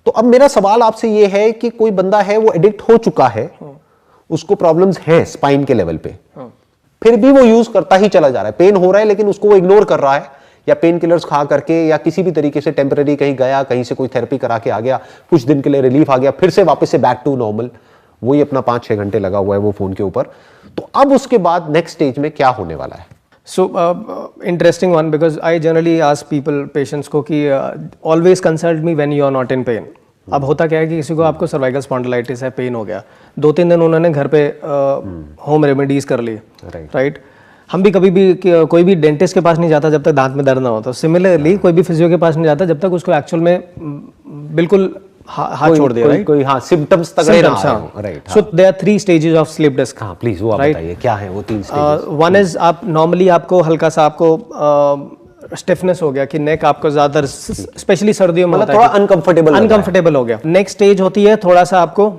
तो अब मेरा सवाल आपसे ये है कि कोई बंदा है वो एडिक्ट हो चुका है, उसको प्रॉब्लम्स हैं स्पाइन के लेवल पे, फिर भी वो यूज करता ही चला जा रहा है, पेन हो रहा है लेकिन उसको वो इग्नोर कर रहा है, या पेन किलर्स खा करके या किसी भी तरीके से टेम्पररी कहीं गया, कहीं से कोई थेरेपी करा के आ गया, कुछ दिन के लिए रिलीफ आ गया, फिर से वापस से बैक टू नॉर्मल, वही अपना 5-6 घंटे लगा हुआ है वो फोन के ऊपर। तो अब उसके बाद नेक्स्ट स्टेज में क्या होने वाला है? So interesting one, because I generally ask people, patients को कि always consult me when you are not in pain. अब होता क्या है कि किसी को आपको सर्वाइकल स्पॉन्डिलाइटिस है, पेन हो गया, 2-3 दिन उन्होंने घर पे होम रेमेडीज कर ली, राइट। हम भी कभी भी कोई भी डेंटिस्ट के पास नहीं जाता जब तक दांत में दर्द ना हो। तो सिमिलरली कोई भी फिजियो के पास नहीं जाता जब तक उसको एक्चुअल में बिल्कुल हाथ छोड़ दिया, राइट। कोई हाँ सिम्टम्स तक नहीं आ, right. So there are 3 stages of slip disc. हाँ प्लीज वो आप बताइए क्या है वो 3 स्टेजेस। वन इज आप नॉर्मली आपको हल्का सा आपको स्टिफनेस हो गया कि नेक आपको ज्यादा स्पेशली सर्दियों में थोड़ा अनकंफर्टेबल हो गया। नेक्स्ट स्टेज होती है थोड़ा सा आपको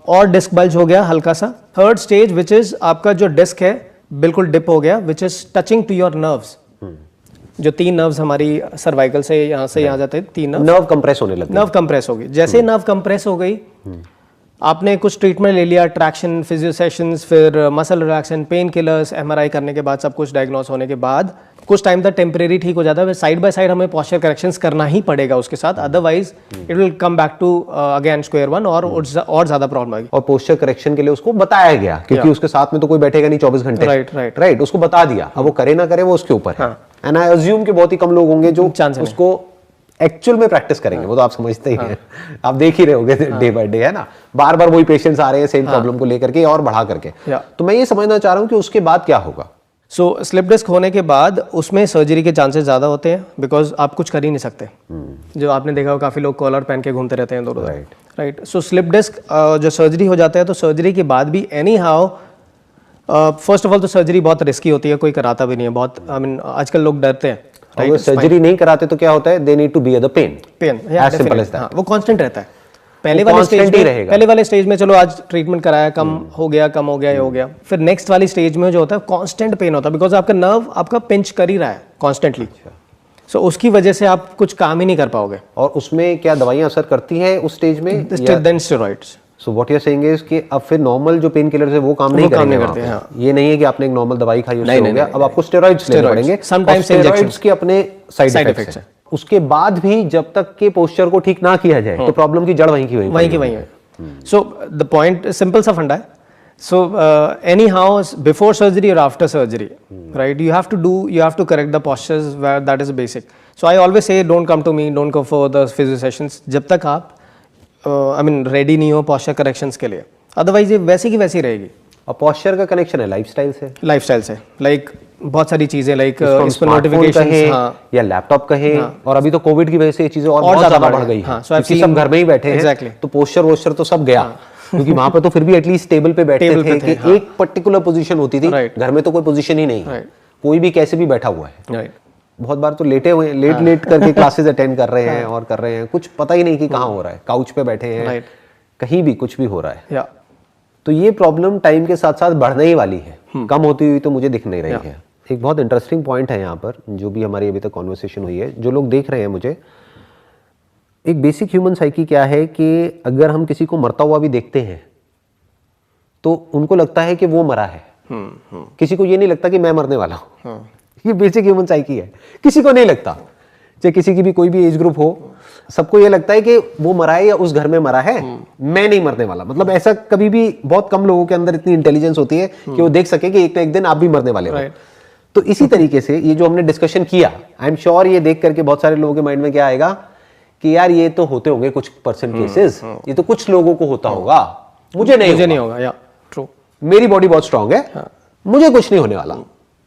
और डिस्क बल्ज हो गया हल्का सा। थर्ड स्टेज विच इज आपका जो डिस्क है बिल्कुल डिप हो गया, which is touching to your nerves. जो 3 नर्व्स हमारी सर्वाइकल से यहाँ जाते हैं, 3 नर्व कंप्रेस होने लगे, नर्व कंप्रेस हो गई। जैसे नर्व कंप्रेस हो गई, आपने कुछ ट्रीटमेंट ले लिया, ट्रैक्शन, फिजियो सेशंस, फिर muscle relaxation, pain killers, MRI करने के बाद, सब कुछ डायग्नोस होने के बाद कुछ टाइम तक टेम्परेरी ठीक हो जाता है। साइड बाय साइड हमें पोस्चर करेक्शंस करना ही पड़ेगा उसके साथ, otherwise it will come back to again square one और ज्यादा प्रॉब्लम आएगी। और पोस्चर करेक्शन के लिए उसको बताया गया, क्योंकि उसके साथ में तो कोई बैठेगा नहीं 24 घंटे, राइट। उसको बता दिया, अब वो करे ना करे वो उसके ऊपर है। एंड आई अज्यूम कि बहुत ही कम लोग होंगे जो उसको एक्चुअल में प्रैक्टिस करेंगे। वो तो आप समझते ही हैं, आप देख ही रहे होंगे डे बाय डे, है ना, बार बार वही पेशेंट्स आ रहे हैं सेम प्रॉब्लम को लेकर के और बढ़ा करके। तो मैं ये समझना चाह रहा हूँ कि उसके बाद क्या होगा। सो स्लिप डिस्क होने के बाद उसमें सर्जरी के चांसेस ज़्यादा होते हैं, बिकॉज आप कुछ कर ही नहीं सकते। जो आपने देखा हो काफ़ी लोग कॉलर पहन के घूमते रहते हैं दोनों, राइट। सो स्लिप डिस्क जो सर्जरी हो जाता है, तो सर्जरी के बाद भी any how first of all तो सर्जरी बहुत रिस्की होती है, कोई कराता भी नहीं है, बहुत आई मीन आजकल लोग डरते हैं। अगर सर्जरी नहीं कराते तो क्या होता है, they need to bear the pain, as simple as that. वो कांस्टेंट रहता है। पहले वाले स्टेज में चलो आज ट्रीटमेंट कराया, कम हो गया ये हो गया, फिर नेक्स्ट वाली स्टेज में जो होता है कांस्टेंट पेन होता है, बिकॉज आपका नर्व आपका पिंच कर ही रहा है कॉन्स्टेंटली। सो उसकी वजह से आप कुछ काम ही नहीं कर पाओगे। और उसमें क्या दवाइयां असर करती है उस स्टेज में? Then steroids. So what you are saying is कि अब फिर नॉर्मल जो पेन किलर्स है वो काम नहीं करते हैं। ये नहीं है कि आपने एक नॉर्मल दवाई खाई उससे हो गया, अब आपको स्टेरॉइड्स लेने पड़ेंगे। समटाइम्स स्टेरॉइड्स के अपने साइड इफेक्ट्स हैं। उसके बाद भी जब तक के पोस्चर को ठीक ना किया जाए तो प्रॉब्लम की जड़ वहीं की वहीं है। सो द पॉइंट सिंपल सा फंडा है। So anyhow before surgery और after surgery, right, you have to correct the postures where that is basic. So I always say don't come to me, don't go for the physio sessions जब तक आप ready नहीं हो posture corrections के लिए, otherwise ये वैसी की वैसी रहेगी। और पोस्चर का कनेक्शन है लाइफस्टाइल से, लाइक बहुत सारी चीजें, लाइक इस पर नोटिफिकेशंस, हाँ, या लैपटॉप कहें, हाँ, और अभी तो कोविड की वजह से ये चीजें और ज्यादा बढ़ गई, हाँ, क्योंकि सब घर में ही बैठे हैं, तो पोस्चर तो सब गया, क्योंकि वहां पे तो फिर भी एटलीस्ट टेबल पे बैठते थे कि एक पर्टिकुलर पोजीशन होती थी, घर में तो कोई पोजीशन ही नहीं, कोई भी कैसे भी बैठा हुआ है। बहुत बार तो लेटे हुए लेट करके क्लासेस अटेंड कर रहे हैं और कर रहे हैं, कुछ पता ही नहीं कि कहाँ हो रहा है, काउच पे बैठे हैं, कहीं भी कुछ भी हो रहा है। तो ये प्रॉब्लम टाइम के साथ साथ बढ़ने ही वाली है, कम होती हुई तो मुझे दिख नहीं रही है। एक बहुत इंटरेस्टिंग पॉइंट है यहाँ पर, जो भी हमारी अभी तक कॉन्वर्सेशन हुई है, जो लोग देख रहे हैं, मुझे एक बेसिक ह्यूमन साइकी क्या है कि अगर हम किसी को मरता हुआ भी देखते हैं तो उनको लगता है कि वो मरा है, किसी को ये नहीं लगता कि मैं मरने वाला हूँ। ये बेसिक ह्यूमन साइकी है, किसी को नहीं लगता, चाहे किसी की भी कोई भी एज ग्रुप हो, सबको ये लगता है कि वो मरा है या उस घर में मरा है, मैं नहीं मरने वाला। मतलब ऐसा कभी भी बहुत कम लोगों के अंदर इतनी इंटेलिजेंस होती है कि वो देख सके कि एक ना एक दिन आप भी मरने वाले हो। तो इसी तरीके से ये जो हमने डिस्कशन किया, आई एम श्योर ये देख करके बहुत सारे लोगों के माइंड में क्या आएगा कि यार ये तो होते होंगे कुछ परसेंट केसेस, ये तो कुछ लोगों को होता होगा, मुझे नहीं होगा। या ट्रू, मेरी बॉडी बहुत स्ट्रांग है, मुझे कुछ नहीं होने वाला,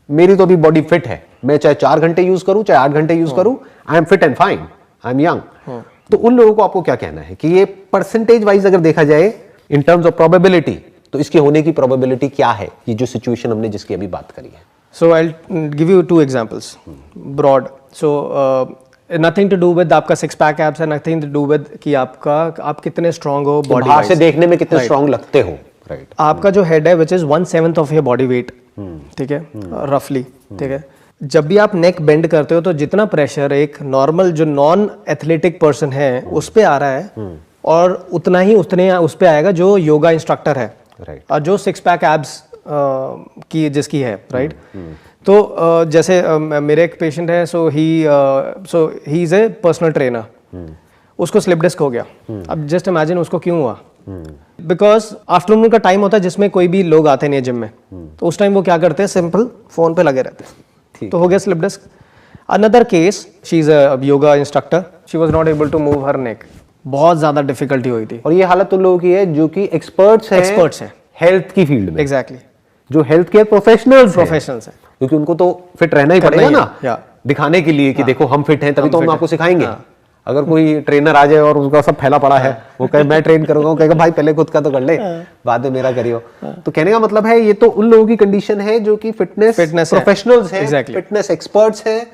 मेरी तो अभी बॉडी फिट है, मैं चाहे 4 घंटे यूज करूं चाहे 8 घंटे यूज करूं, I am fit and fine, I am young. तो उन लोगों को आपको क्या कहना है कि ये परसेंटेज वाइज अगर देखा जाए इन टर्म्स ऑफ प्रोबेबिलिटी, तो इसके होने की प्रोबेबिलिटी क्या है, ये जो सिचुएशन हमने जिसकी अभी बात करी है? So I'll give you 2 examples, broad. So nothing to do with आपका 6-pack abs है, nothing to do with कि आप कितने strong हो body बाहर से देखने में कितने strong लगते हो, right? आपका जो head है which is 1/7 of your body weight, ठीक है, roughly, ठीक है। जब भी आप नेक बेंड करते हो तो जितना प्रेशर एक नॉर्मल जो नॉन एथलेटिक पर्सन है उस पे आ रहा है और उतना ही उतने उस पे आएगा जो योगा इंस्ट्रक्टर है, और जो 6 पैक एब्स की जिसकी है, राइट। तो जैसे मेरे एक पेशेंट है, so he is a personal trainer, उसको स्लिप डिस्क हो गया। अब जस्ट इमेजिन उसको क्यों हुआ, बिकॉज आफ्टरनून का टाइम होता है जिसमें कोई भी लोग आते नहीं है जिम में, तो उस टाइम वो क्या करते हैं, सिंपल फोन पे लगे रहते हैं, तो हो गया slip disc. Another case, she is a yoga instructor, she was not able to move her neck, बहुत ज्यादा डिफिकल्टी हुई थी। और ये हालत उन लोगों की है जो कि एक्सपर्ट्स हैं हेल्थ की फील्ड में, एग्जैक्टली, जो हेल्थ केयर प्रोफेशनल्स हैं, क्योंकि उनको तो फिट रहना ही पड़ेगा ना, दिखाने के लिए कि देखो हम फिट हैं, तभी तो हम आपको सिखाएंगे। अगर कोई ट्रेनर आ जाए और उसका सब फैला पड़ा है, वो कहे मैं ट्रेन करूंगा, वो कहेगा भाई पहले खुद का तो कर ले, बाद में मेरा करियो। तो कहने का मतलब है ये तो उन लोगों की कंडीशन है जो कि फिटनेस प्रोफेशनल्स हैं, फिटनेस एक्सपर्ट्स हैं,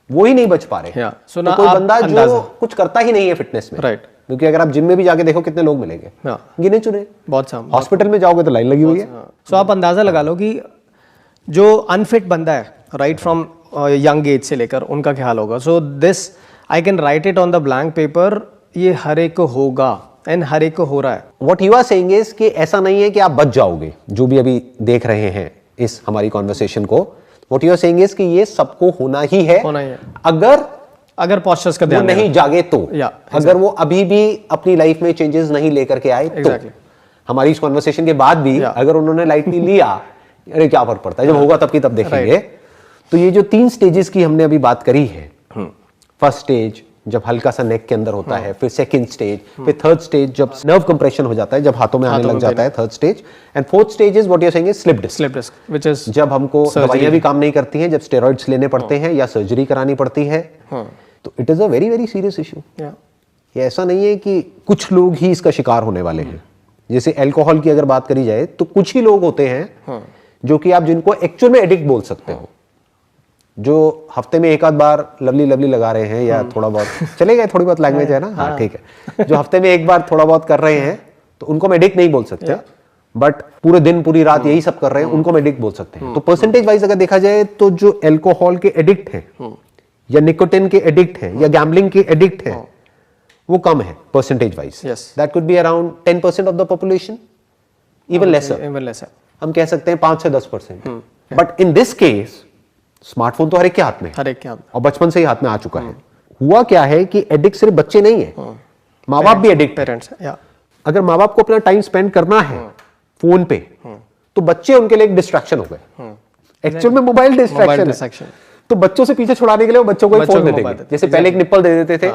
वो ही नहीं बच पा रहे। तो कोई बंदा जो कुछ करता ही नहीं है फिटनेस में, राइट, क्योंकि अगर आप जिम में भी जाके देखो कितने लोग मिलेंगे, गिने चुने, बहुत सारे। हॉस्पिटल में जाओगे तो लाइन लगी हुई है। सो आप अंदाजा लगा लो कि जो अनफिट बंदा है, राइट, फ्रॉम यंग एज से लेकर, उनका क्या हाल होगा। So this I can write it on the blank paper, ये हर एक को होगा एंड हर एक को हो रहा है। What you are saying is कि ऐसा नहीं है कि आप बच जाओगे, जो भी अभी देख रहे हैं इस हमारी कॉन्वर्सेशन को, what you are saying is कि ये सबको होना ही है, अगर पोस्चर्स का ध्यान नहीं जागे तो, अगर वो अभी भी अपनी लाइफ में चेंजेस नहीं लेकर के आए तो, हमारी इस कॉन्वर्सेशन के बाद भी अगर उन्होंने लाइटली लिया, अरे क्या फर्क पड़ता है, जब होगा तब की तब देखेंगे। तो ये जो 3 स्टेजेस की हमने अभी बात करी है, फर्स्ट स्टेज जब हल्का सा नेक के अंदर होता है, फिर सेकंड स्टेज, फिर थर्ड स्टेज जब नर्व कंप्रेशन हो जाता है, जब हाथों में आने लग जाता है, third stage, and fourth stage is what you are saying is slip disc, which is जब हमको दवाइयां भी काम नहीं करती हैं, जब स्टेरॉइड्स लेने पड़ते हैं या सर्जरी करानी पड़ती है, तो it is a very very serious issue. ये ऐसा नहीं है कि कुछ लोग ही इसका शिकार होने वाले हैं। जैसे अल्कोहल की अगर बात करी जाए तो कुछ ही लोग होते हैं जो कि आप जिनको एक्चुअल में एडिक्ट बोल सकते हो, जो हफ्ते में एक आध बार लवली लवली लगा रहे हैं या थोड़ा बहुत चलेगा, थोड़ी बहुत लैंग्वेज है ना, हाँ ठीक है, जो हफ्ते में एक बार थोड़ा बहुत कर रहे हैं तो उनको हम एडिक्ट नहीं बोल सकते, बट पूरे दिन पूरी रात यही सब कर रहे हैं उनको हम एडिक्ट बोल सकते हैं। तो परसेंटेज वाइज अगर देखा जाए तो जो अल्कोहल के एडिक्ट हैं या निकोटिन के एडिक्ट हैं या गैम्बलिंग के एडिक्ट हैं, वो कम है percentage wise. That could be around 10% of the population, even laser, हम कह सकते हैं 5 से 10%। But in this case smartphone तो हर एक के हाथ में, और बचपन से ही हाथ में आ चुका है। हुआ क्या है कि एडिक्ट सिर्फ बच्चे नहीं है, माँ बाप भी एडिक्ट, पेरेंट्स। अगर माँ बाप को अपना टाइम स्पेंड करना है फोन पे, तो बच्चे उनके लिए एक डिस्ट्रैक्शन हो गए, एक्चुअल में मोबाइल डिस्ट्रैक्शन। तो बच्चों से पीछे छुड़ाने के लिए वो बच्चों को फोन दे देंगे, जैसे पहले एक निप्पल दे देते थे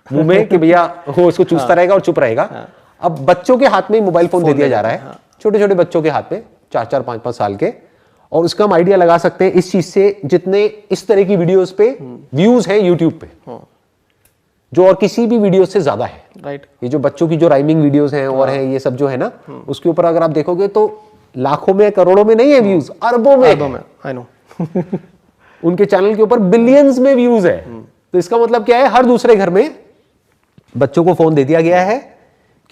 मुंह में कि भैया वो उसको चूसता रहेगा और चुप रहेगा। अब बच्चों के हाथ में मोबाइल फोन दे दिया जा रहा है, छोटे छोटे बच्चों के हाथ में, 4-4, 5-5 साल के। और उसका हम आइडिया लगा सकते हैं इस चीज से, जितने इस तरह की वीडियोस पे व्यूज हैं यूट्यूब पे, जो और किसी भी वीडियो से ज्यादा है, राइट। ये जो बच्चों की जो राइमिंग वीडियोस हैं और हैं, ये सब जो है ना, उसके ऊपर अगर आप देखोगे तो लाखों में करोड़ों में नहीं है व्यूज, अरबों में। आई नो उनके चैनल के ऊपर बिलियंस में व्यूज है। तो इसका मतलब क्या है, हर दूसरे घर में बच्चों को फोन दे दिया गया है।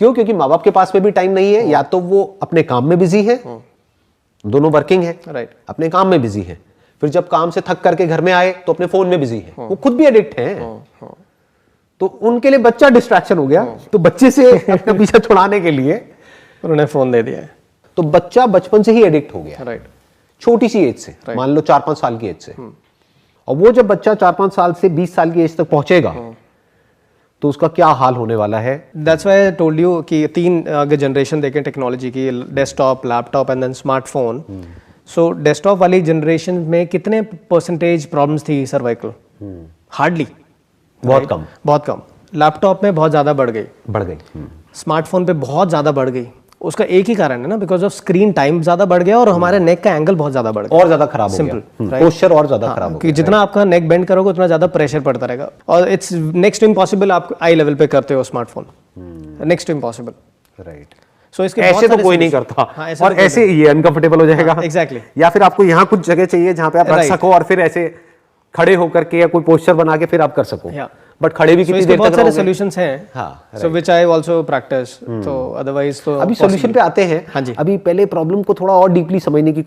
क्यों? क्योंकि माँ बाप के पास में भी टाइम नहीं है, या तो वो अपने काम में बिजी है, दोनों वर्किंग है, राइट, अपने काम में बिजी है, फिर जब काम से थक करके घर में आए तो अपने फोन में बिजी है, वो खुद भी एडिक्ट हैं। तो उनके लिए बच्चा डिस्ट्रैक्शन हो गया, तो बच्चे से अपना पीछा छुड़ाने के लिए उन्होंने फोन दे दिया है। तो बच्चा बचपन से ही एडिक्ट हो गया, राइट, छोटी सी एज से, मान लो 4-5 साल की एज से। और वो जब बच्चा 4-5 साल से 20 साल की एज तक पहुंचेगा तो उसका क्या हाल होने वाला है। That's why I told you कि 3 अगर जनरेशन देखें टेक्नोलॉजी की, desktop, laptop and then smartphone. So desktop वाली जनरेशन में कितने परसेंटेज प्रॉब्लम्स थी सर्वाइकल? हार्डली, बहुत कम। लैपटॉप में बहुत ज्यादा बढ़ गई। स्मार्टफोन पे बहुत ज्यादा बढ़ गई। उसका एक ही कारण है ना, बिकॉज ऑफ स्क्रीन टाइम ज्यादा बढ़ गया और हमारे नेक का एंगल बहुत ज्यादा बढ़ गया, और ज्यादा खराब हो गया, पोस्चर और ज्यादा खराब हो गया। जितना आपका नेक बेंड करोगे उतना ज्यादा प्रेशर पड़ता रहेगा, और इट्स नेक्स्ट इम्पॉसिबल आप आई लेवल पे करते हो स्मार्टफोन, नेक्स्ट इम्पॉसिबल, राइट। सो इसके ऐसे तो कोई नहीं करता, और ऐसे ये अनकंफर्टेबल हो जाएगा, एग्जैक्टली। या फिर आपको यहाँ कुछ जगह चाहिए जहाँ पे आप रख सको, और फिर ऐसे खड़े होकर के या कोई पोस्चर बना के फिर आप कर सको। बट खड़े भी कितनी देर तक बहुत सारे सॉल्यूशंस हैं, so which I also practice. तो अदरवाइज तो अभी सॉल्यूशन पे आते हैं। अभी पहले प्रॉब्लम को थोड़ा और डीपली समझने की